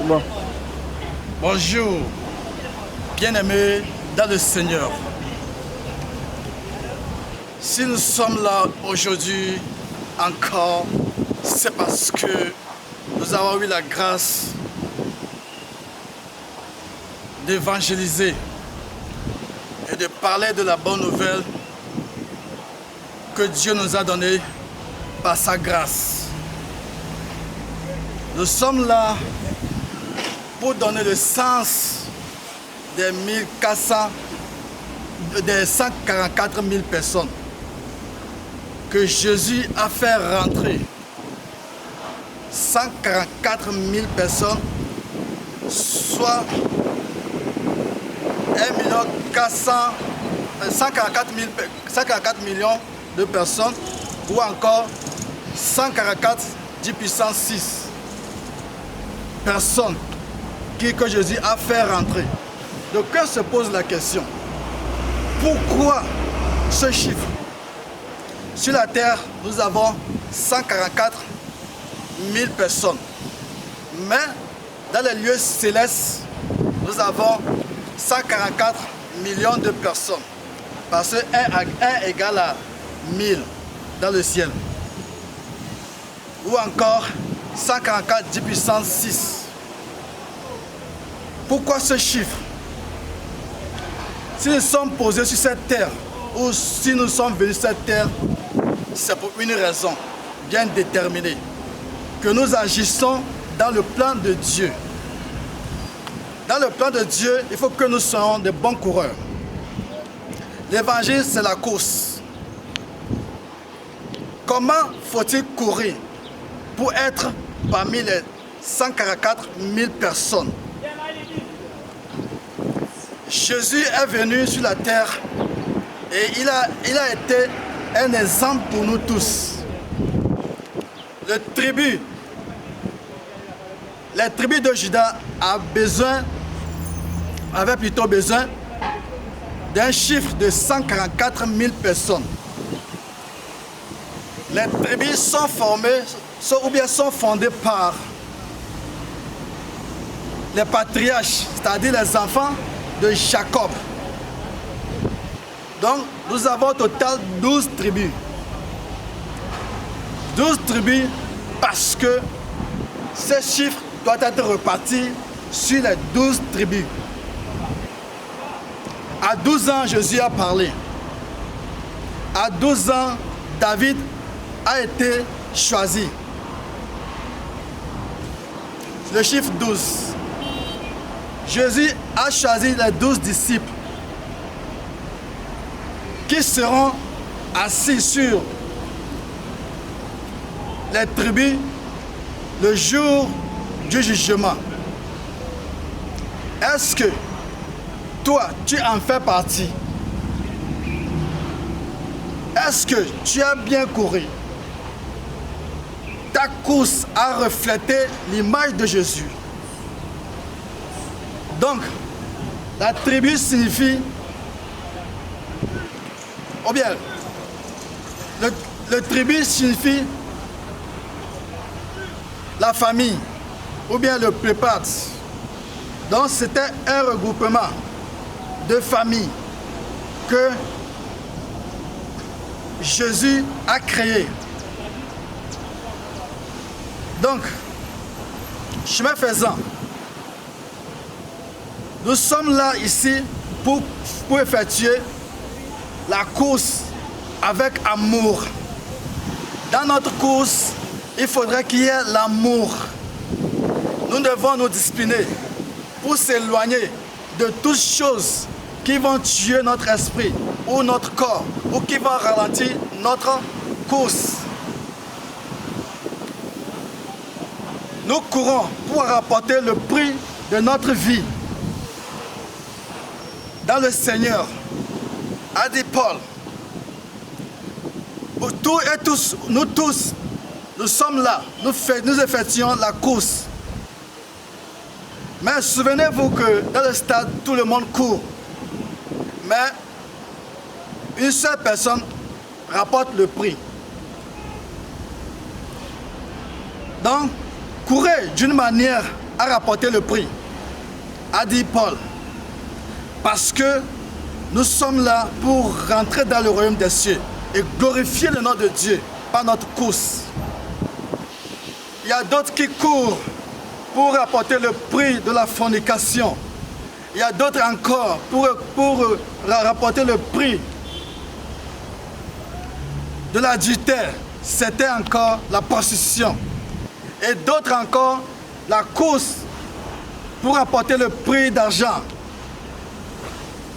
Bon. Bonjour, bien-aimés dans le Seigneur. Si nous sommes là aujourd'hui encore, c'est parce que nous avons eu la grâce d'évangéliser et de parler de la bonne nouvelle que Dieu nous a donnée par sa grâce. Nous sommes là pour donner le sens des 144 000 personnes que Jésus a fait rentrer. 144 000 personnes, soit 144 millions de personnes, ou encore 144 10 puissance 6 personnes que Jésus a fait rentrer. Donc quand se pose la question, pourquoi ce chiffre? Sur la terre, nous avons 144 000 personnes. Mais dans les lieux célestes, nous avons 144 millions de personnes. Parce que 1 égale à 1000 dans le ciel. Ou encore 144 10 puissance 6. Pourquoi ce chiffre? Si nous sommes posés sur cette terre, ou si nous sommes venus sur cette terre, c'est pour une raison bien déterminée. Que nous agissons dans le plan de Dieu. Dans le plan de Dieu, il faut que nous soyons de bons coureurs. L'évangile, c'est la course. Comment faut-il courir pour être parmi les 144 000 personnes? Jésus est venu sur la terre et il a été un exemple pour nous tous. Les tribus de Juda avaient plutôt besoin d'un chiffre de 144 000 personnes. Les tribus sont formées sont fondées par les patriarches, c'est-à-dire les enfants de Jacob. Donc, nous avons au total 12 tribus. 12 tribus parce que ce chiffre doit être reparti sur les 12 tribus. À 12 ans, Jésus a parlé. À 12 ans, David a été choisi. Le chiffre 12. Jésus a choisi les 12 disciples qui seront assis sur les tribus le jour du jugement. Est-ce que toi, tu en fais partie? Est-ce que tu as bien couru? Ta course a reflété l'image de Jésus. Donc, la tribu signifie, ou bien, le tribu signifie la famille, ou bien le prépat. Donc, c'était un regroupement de familles que Jésus a créé. Donc, chemin faisant, nous sommes là ici pour effectuer la course avec amour. Dans notre course, il faudrait qu'il y ait l'amour. Nous devons nous discipliner pour s'éloigner de toutes choses qui vont tuer notre esprit ou notre corps ou qui vont ralentir notre course. Nous courons pour rapporter le prix de notre vie dans le Seigneur, a dit Paul. Nous tous, nous sommes là, nous effectuons la course. Mais souvenez-vous que dans le stade, tout le monde court. Mais une seule personne rapporte le prix. Donc, courez d'une manière à rapporter le prix, a dit Paul. Parce que nous sommes là pour rentrer dans le royaume des cieux et glorifier le nom de Dieu par notre course. Il y a d'autres qui courent pour rapporter le prix de la fornication. Il y a d'autres encore pour rapporter le prix de l'adultère. C'était encore la prostitution. Et d'autres encore la course pour rapporter le prix d'argent.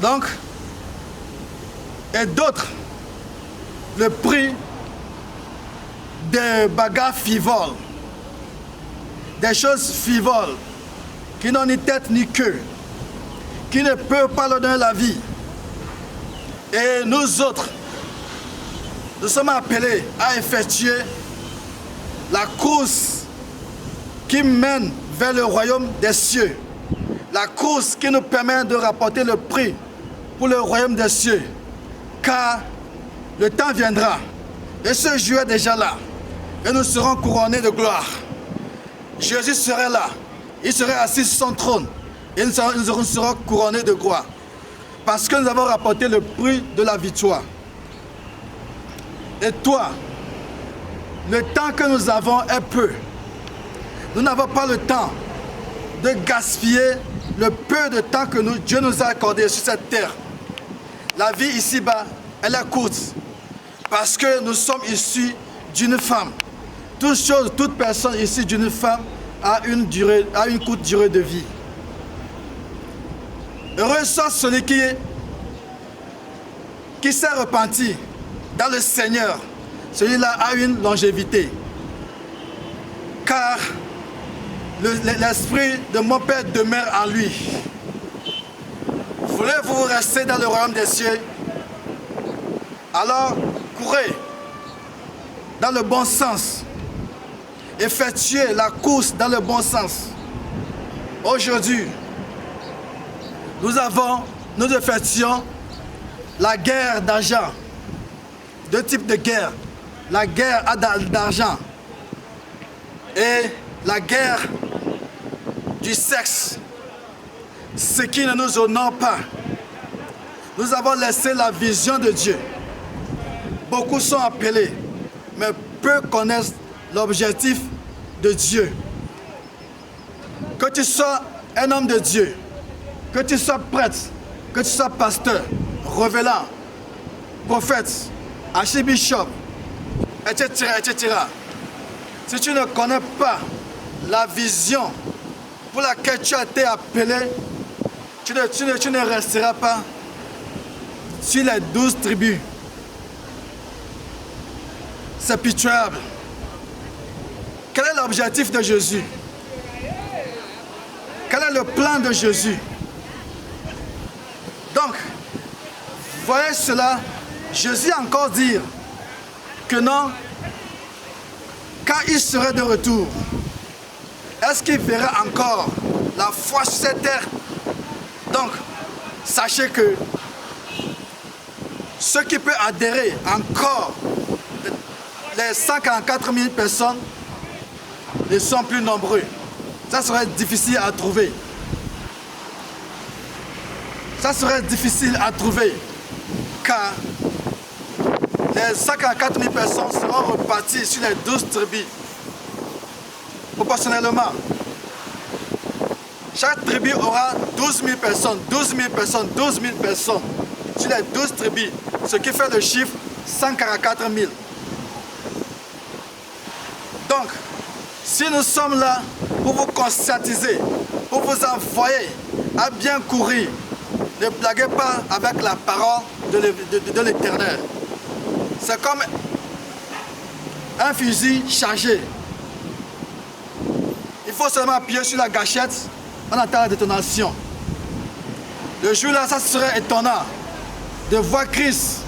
Donc, et d'autres le prix des bagarres frivoles, des choses frivoles qui n'ont ni tête ni queue, qui ne peuvent pas leur donner la vie. Et nous autres, nous sommes appelés à effectuer la course qui mène vers le royaume des cieux. La course qui nous permet de rapporter le prix pour le royaume des cieux. Car le temps viendra, et ce jour est déjà là, et nous serons couronnés de gloire. Jésus serait là, il serait assis sur son trône, et nous serons couronnés de gloire. Parce que nous avons rapporté le prix de la victoire. Et toi, le temps que nous avons est peu. Nous n'avons pas le temps de gaspiller le peu de temps que Dieu nous a accordé sur cette terre. La vie ici-bas, elle est courte. Parce que nous sommes issus d'une femme. Toute personne issue d'une femme a une courte durée de vie. Heureux soit celui qui s'est repenti dans le Seigneur. Celui-là a une longévité. Car l'esprit de mon Père demeure en lui. Voulez-vous rester dans le royaume des cieux? Alors, courez dans le bon sens. Effectuez la course dans le bon sens. Aujourd'hui, nous effectuons la guerre d'argent. Deux types de guerre. La guerre d'argent et la guerre du sexe. Ce qui ne nous honore pas. Nous avons laissé la vision de Dieu. Beaucoup sont appelés, mais peu connaissent l'objectif de Dieu. Que tu sois un homme de Dieu, que tu sois prêtre, que tu sois pasteur, révélant, prophète, archibishop, etc., etc. Si tu ne connais pas la vision pour laquelle tu as été appelé, tu ne resteras pas sur les 12 tribus. C'est pitoyable. Quel est l'objectif de Jésus? Quel est le plan de Jésus? Donc, voyez cela, Jésus a encore dit que non, quand il serait de retour, est-ce qu'il verra encore la foi sur cette terre? Donc, sachez que ceux qui peuvent adhérer encore, les 144 000 personnes ne sont plus nombreux. Ça serait difficile à trouver. Ça serait difficile à trouver, car les 144 000 personnes seront reparties sur les 12 tribus, proportionnellement. Chaque tribu aura 12 000 personnes, 12 000 personnes, 12 000 personnes sur les 12 tribus, ce qui fait le chiffre 144 000. Donc, si nous sommes là pour vous conscientiser, pour vous envoyer à bien courir, ne blaguez pas avec la parole de l'Éternel. C'est comme un fusil chargé. Il faut seulement appuyer sur la gâchette, on attend la détonation. Le jour-là, ça serait étonnant de voir Christ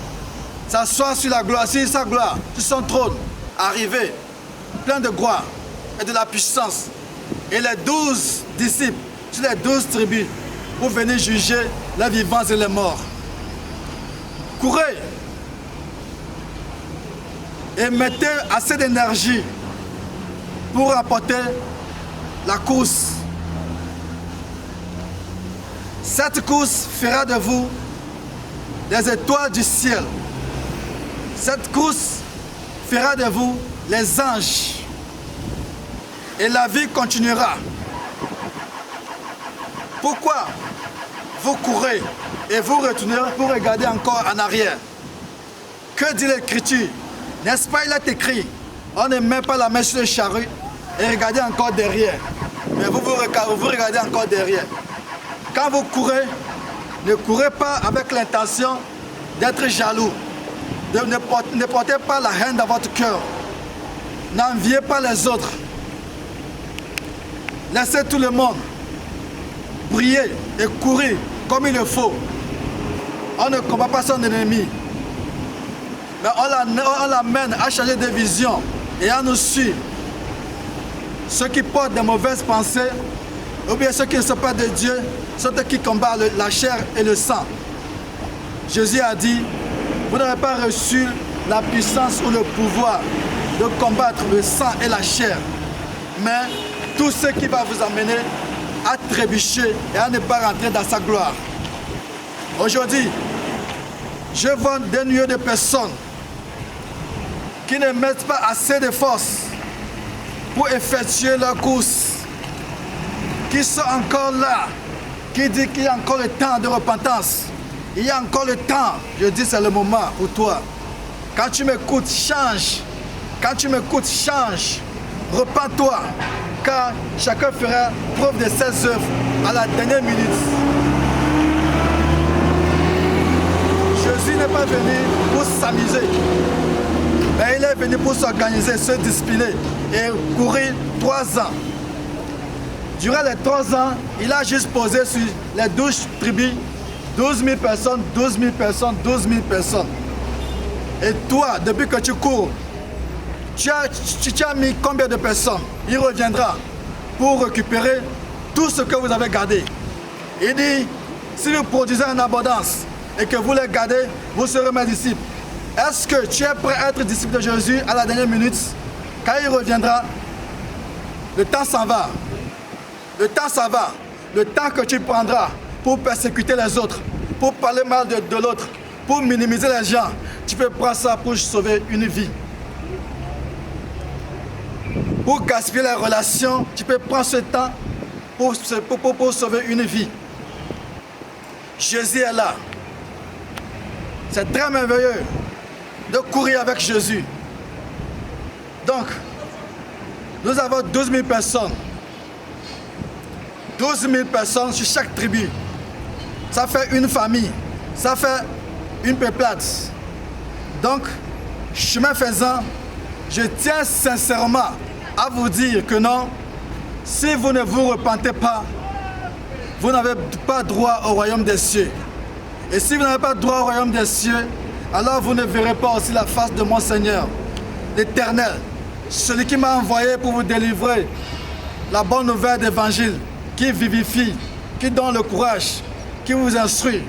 s'asseoir sur la gloire, sur sa gloire, sur son trône, arriver, plein de gloire et de la puissance. Et les 12 disciples, sur les 12 tribus, pour venir juger les vivants et les morts. Courez et mettez assez d'énergie pour apporter la course Cette course fera de vous des étoiles du ciel. Cette course fera de vous les anges. Et la vie continuera. Pourquoi vous courez et vous retournez pour regarder encore en arrière? Que dit l'Écriture? N'est-ce pas, il est écrit, on ne met pas la main sur le charrue et regardez encore derrière. Mais vous regardez encore derrière. Quand vous courez, ne courez pas avec l'intention d'être jaloux. Ne portez pas la haine dans votre cœur. N'enviez pas les autres. Laissez tout le monde briller et courir comme il le faut. On ne combat pas son ennemi. Mais on l'amène à changer de vision et à nous suivre. Ceux qui portent de mauvaises pensées, ou bien ceux qui ne sont pas de Dieu, sont ceux qui combattent la chair et le sang. Jésus a dit, vous n'avez pas reçu la puissance ou le pouvoir de combattre le sang et la chair, mais tout ce qui va vous amener à trébucher et à ne pas rentrer dans sa gloire. Aujourd'hui, je vois des nuées de personnes qui ne mettent pas assez de force pour effectuer leur course, qui sont encore là, qui disent qu'il y a encore le temps de repentance. Il y a encore le temps. Je dis c'est le moment pour toi. Quand tu m'écoutes, change. Quand tu m'écoutes, change. Repends-toi, car chacun fera preuve de ses œuvres à la dernière minute. Jésus n'est pas venu pour s'amuser, mais il est venu pour s'organiser, se discipliner et courir 3 ans. Durant les 3 ans, il a juste posé sur les 12 tribus 12 000 personnes, 12 000 personnes, 12 000 personnes. Et toi, depuis que tu cours, tu as mis combien de personnes? Il reviendra pour récupérer tout ce que vous avez gardé. Il dit, si vous produisez en abondance et que vous les gardez, vous serez mes disciples. Est-ce que tu es prêt à être disciple de Jésus à la dernière minute? Quand il reviendra, le temps s'en va. Le temps s'en va. Le temps que tu prendras pour persécuter les autres, pour parler mal de l'autre, pour minimiser les gens, tu peux prendre ça pour sauver une vie. Pour gaspiller les relations, tu peux prendre ce temps pour sauver une vie. Jésus est là. C'est très merveilleux de courir avec Jésus. Donc, nous avons 12 000 personnes. 12 000 personnes sur chaque tribu. Ça fait une famille. Ça fait une peuplade. Donc, chemin faisant, je tiens sincèrement à vous dire que non, si vous ne vous repentez pas, vous n'avez pas droit au royaume des cieux. Et si vous n'avez pas droit au royaume des cieux, alors vous ne verrez pas aussi la face de mon Seigneur, l'Éternel, celui qui m'a envoyé pour vous délivrer la bonne nouvelle d'évangile, qui vivifie, qui donne le courage, qui vous instruit.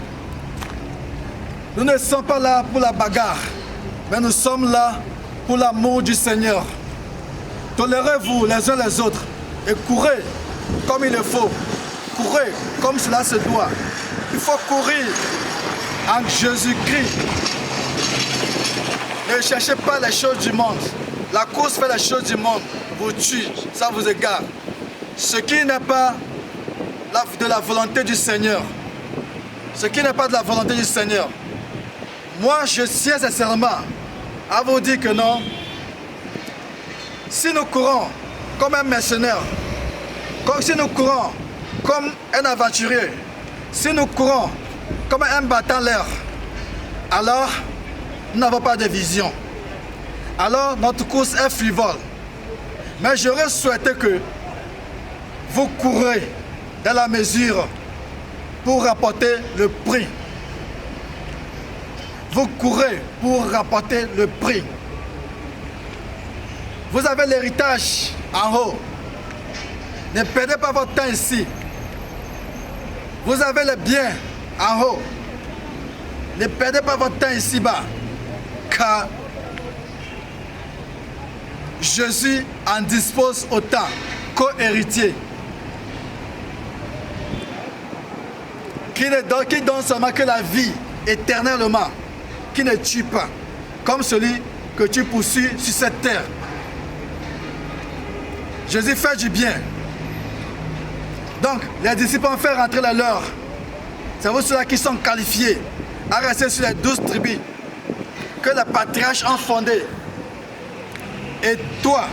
Nous ne sommes pas là pour la bagarre, mais nous sommes là pour l'amour du Seigneur. Tolérez-vous les uns les autres et courez comme il le faut. Courez comme cela se doit. Il faut courir en Jésus-Christ. Ne cherchez pas les choses du monde. La course fait les choses du monde. Vous tue, ça vous égare. Ce qui n'est pas de la volonté du Seigneur. Ce qui n'est pas de la volonté du Seigneur. Moi, je tiens sincèrement à vous dire que non. Si nous courons comme un mercenaire, si nous courons comme un aventurier, si nous courons comme un battant l'air, alors nous n'avons pas de vision. Alors notre course est frivole. Mais j'aurais souhaité que vous courez dans la mesure pour rapporter le prix. Vous courez pour rapporter le prix. Vous avez l'héritage en haut. Ne perdez pas votre temps ici. Vous avez le bien en haut. Ne perdez pas votre temps ici-bas. Car Jésus en dispose autant qu'aux héritiers. qui donne seulement que la vie éternellement, qui ne tue pas, comme celui que tu poursuis sur cette terre. Jésus fait du bien. Donc, les disciples ont fait rentrer les leurs. C'est vous ceux-là qui sont qualifiés à rester sur les 12 tribus que les patriarches ont fondées. Et toi,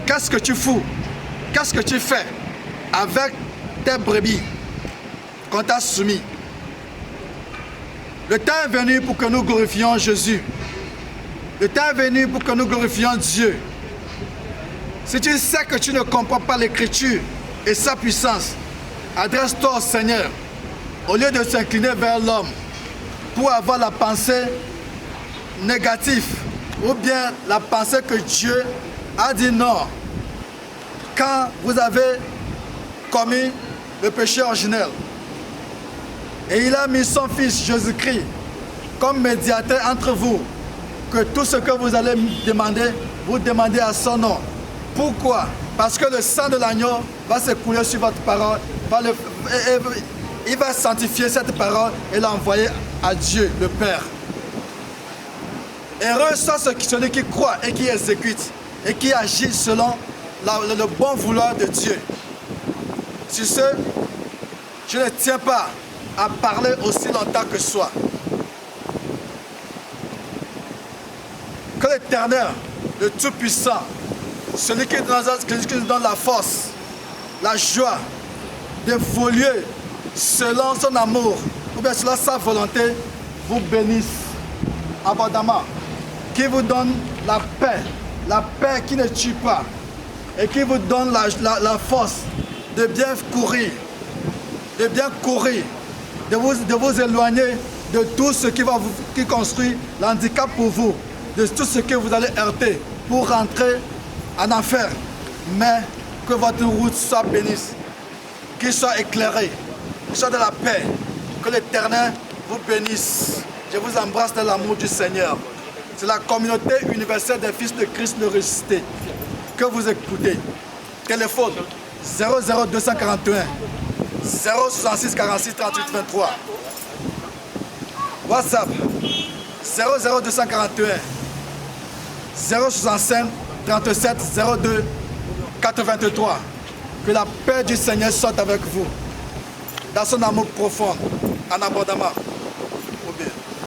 qu'est-ce que tu fous? Qu'est-ce que tu fais avec tes brebis qu'on t'a soumis? Le temps est venu pour que nous glorifions Jésus. Le temps est venu pour que nous glorifions Dieu. Si tu sais que tu ne comprends pas l'Écriture et sa puissance, adresse-toi au Seigneur au lieu de s'incliner vers l'homme pour avoir la pensée négative ou bien la pensée que Dieu a dit non. Quand vous avez commis le péché originel et il a mis son fils Jésus-Christ comme médiateur entre vous, que tout ce que vous allez demander, vous demandez à son nom. Pourquoi? Parce que le sang de l'agneau va s'écouler sur votre parole, il va sanctifier cette parole et l'envoyer à Dieu, le Père. Heureux soit celui qui croit et qui exécute et qui agit selon le bon vouloir de Dieu. Sur ce, je ne tiens pas à parler aussi longtemps que soi. Que l'Éternel, le Tout-Puissant, celui qui nous donne la force, la joie d'évoluer selon son amour ou bien selon sa volonté, vous bénisse abondamment, qui vous donne la paix qui ne tue pas et qui vous donne la force de bien courir, de vous éloigner de tout ce qui construit l'handicap pour vous, de tout ce que vous allez heurter pour rentrer en enfer, mais que votre route soit bénisse, qu'il soit éclairé, qu'il soit de la paix, que l'Éternel vous bénisse. Je vous embrasse dans l'amour du Seigneur. C'est la communauté universelle des fils de Christ le ressuscité que vous écoutez. Téléphone 00241 066 46 38 23. WhatsApp 00241 065 37 02 83. Que la paix du Seigneur soit avec vous, dans son amour profond, en abondamment.